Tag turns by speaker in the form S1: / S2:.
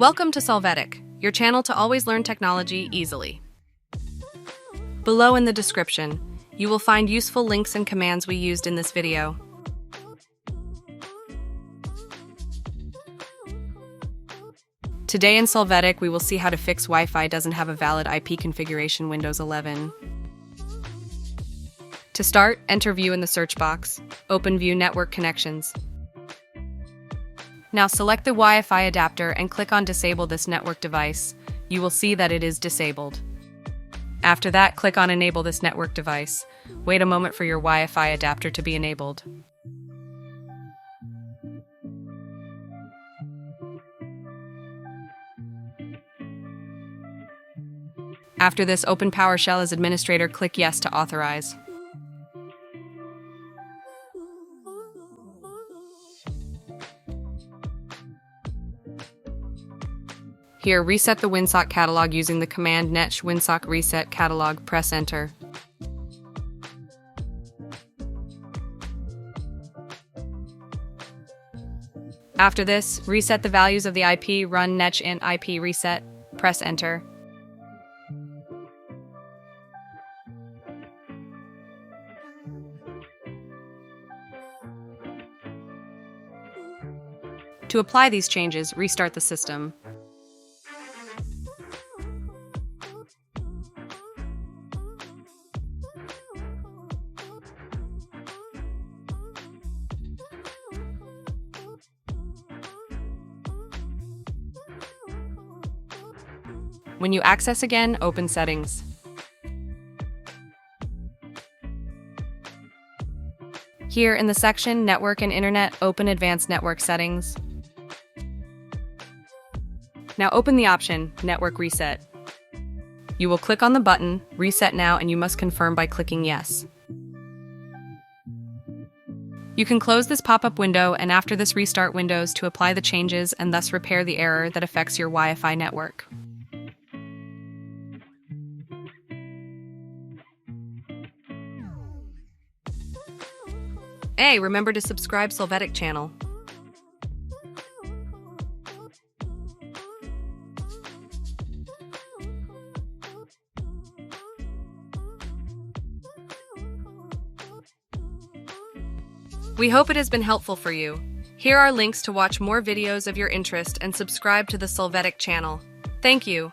S1: Welcome to Solvetic, your channel to always learn technology easily. Below in the description, you will find useful links and commands we used in this video. Today in Solvetic, we will see how to fix Wi-Fi doesn't have a valid IP configuration Windows 11. To start, enter View in the search box. Open View Network Connections. Now select the Wi-Fi adapter and click on Disable this network device. You will see that it is disabled. After that, click on Enable this network device. Wait a moment for your Wi-Fi adapter to be enabled. After this, open PowerShell as administrator, click Yes to authorize. Here, reset the WinSock catalog using the command netsh winsock reset catalog, press enter. After this, reset the values of the IP, run netsh int IP reset, press enter. To apply these changes, restart the system. When you access again, open Settings. Here in the section Network and Internet, open Advanced Network Settings. Now open the option Network Reset. You will click on the button Reset Now and you must confirm by clicking Yes. You can close this pop-up window and after this restart Windows to apply the changes and thus repair the error that affects your Wi-Fi network. Hey, remember to subscribe Solvetic channel. We hope it has been helpful for you. Here are links to watch more videos of your interest and subscribe to the Solvetic channel. Thank you.